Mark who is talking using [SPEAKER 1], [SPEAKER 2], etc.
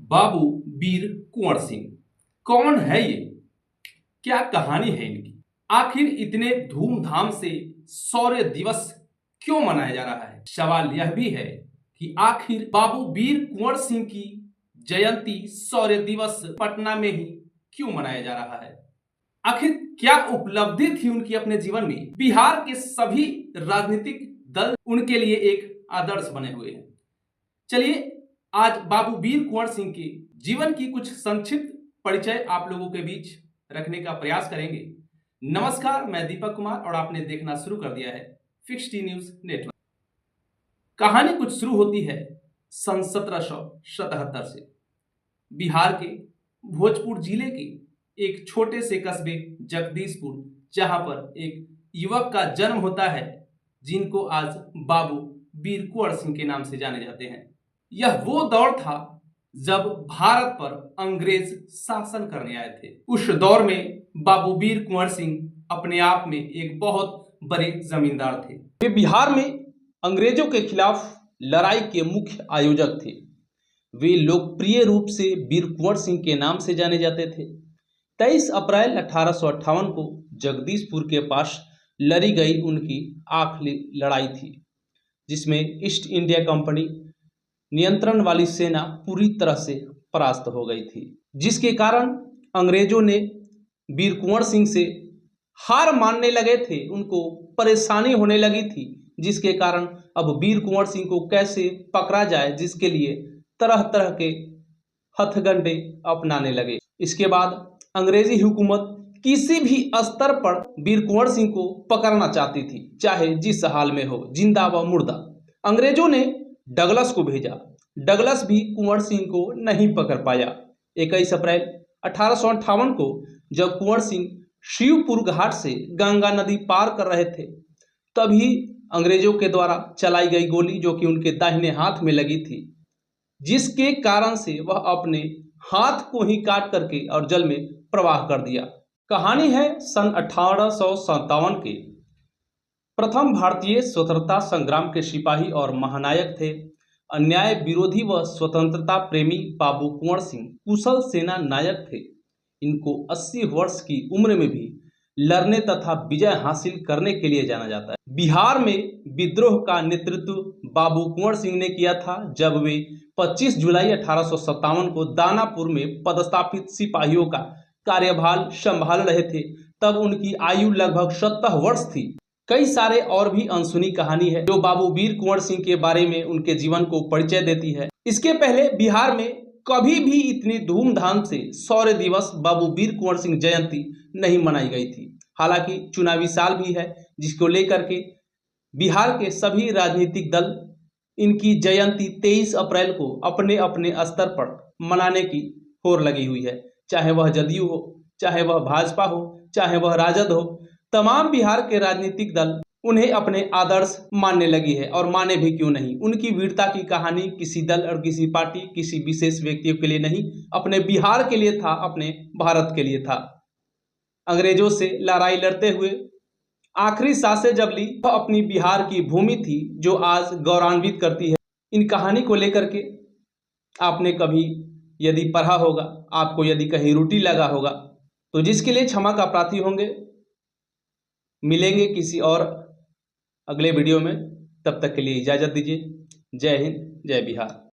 [SPEAKER 1] बाबू वीर कुंवर सिंह कौन है ये? क्या कहानी है इनकी? आखिर इतने धूमधाम से शौर्य दिवस क्यों मनाया जा रहा है? सवाल यह भी है कि आखिर बाबू वीर कुंवर सिंह की जयंती शौर्य दिवस पटना में ही क्यों मनाया जा रहा है? आखिर क्या उपलब्धि थी उनकी अपने जीवन में? बिहार के सभी राजनीतिक दल उनके लिए एक आदर्श बने हुए हैं। चलिए आज बाबू वीर कुंवर सिंह के जीवन की कुछ संक्षिप्त परिचय आप लोगों के बीच रखने का प्रयास करेंगे। नमस्कार, मैं दीपक कुमार और आपने देखना शुरू कर दिया है फिक्स टी न्यूज नेटवर्क। कहानी कुछ शुरू होती है सन 1777 से। बिहार के भोजपुर जिले के एक छोटे से कस्बे जगदीशपुर, जहां पर एक युवक का जन्म होता है जिनको आज बाबू वीर कुंवर सिंह के नाम से जाने जाते हैं। यह वो दौर था जब भारत पर अंग्रेज शासन करने आए थे। उस दौर में बाबू वीर कुंवर सिंह अपने आप में एक बहुत बड़े जमींदार थे। वे बिहार में अंग्रेजों के खिलाफ लड़ाई के मुख्य आयोजक थे। वे लोकप्रिय रूप से वीर कुंवर सिंह के नाम से जाने जाते थे। 23 अप्रैल 1858 को जगदीशपुर के पास लड़ी गई उनकी आखिरी लड़ाई थी, जिसमें ईस्ट इंडिया कंपनी नियंत्रण वाली सेना पूरी तरह से परास्त हो गई थी, जिसके कारण अंग्रेजों ने वीर कुंवर सिंह से हार मानने लगे थे। उनको परेशानी होने लगी थी, जिसके कारण अब वीर कुंवर सिंह को कैसे पकड़ा जाए, जिसके लिए तरह तरह के हथकंडे अपनाने लगे। इसके बाद अंग्रेजी हुकूमत किसी भी स्तर पर वीर कुंवर सिंह को पकड़ना चाहती थी, चाहे जिस हाल में हो, जिंदा व मुर्दा। अंग्रेजों ने डगलस को भेजा। डगलस भी कुंवर सिंह को नहीं पकड़ पाया। 21 अप्रैल 1858 को जब कुंवर सिंह शिवपुर घाट से गंगा नदी पार कर रहे थे, तभी अंग्रेजों के द्वारा चलाई गई गोली जो कि उनके दाहिने हाथ में लगी थी, जिसके कारण से वह अपने हाथ को ही काट करके और जल में प्रवाह कर दिया। कहानी है सन 1857 के। प्रथम भारतीय स्वतंत्रता संग्राम के सिपाही और महानायक थे। अन्याय विरोधी व स्वतंत्रता प्रेमी बाबू कुंवर सिंह कुशल सेना नायक थे। इनको 80 वर्ष की उम्र में भी लड़ने तथा विजय हासिल करने के लिए जाना जाता है। बिहार में विद्रोह का नेतृत्व बाबू कुंवर सिंह ने किया था, जब वे 25 जुलाई 1857 को दानापुर में पदस्थापित सिपाहियों का कार्यभार संभाल रहे थे। तब उनकी आयु लगभग 70 वर्ष थी। कई सारे और भी अनसुनी कहानी है जो बाबू वीर कुंवर सिंह के बारे में, उनके जीवन को परिचय देती है। इसके पहले बिहार में कभी भी इतनी धूमधाम से शौर्य दिवस बाबू वीर कुंवर सिंह जयंती नहीं मनाई गई थी। हालांकि चुनावी साल भी है, जिसको लेकर के बिहार के सभी राजनीतिक दल इनकी जयंती 23 अप्रैल को अपने अपने स्तर पर मनाने की होड़ लगी हुई है। चाहे वह जदयू हो, चाहे वह भाजपा हो, चाहे वह राजद हो, तमाम बिहार के राजनीतिक दल उन्हें अपने आदर्श मानने लगी है। और माने भी क्यों नहीं। उनकी वीरता की कहानी किसी दल और किसी पार्टी, किसी विशेष व्यक्तियों के लिए नहीं, अपने बिहार के लिए था, अपने भारत के लिए था। अंग्रेजों से लड़ाई लड़ते हुए आखिरी सांसें जब ली, वह अपनी बिहार की भूमि थी जो आज गौरवान्वित करती है। इन कहानी को लेकर के आपने कभी यदि पढ़ा होगा, आपको यदि कहीं रूटी लगा होगा, तो जिसके लिए क्षमा का प्रार्थी होंगे। मिलेंगे किसी और अगले वीडियो में, तब तक के लिए इजाज़त दीजिए। जय हिंद, जय बिहार।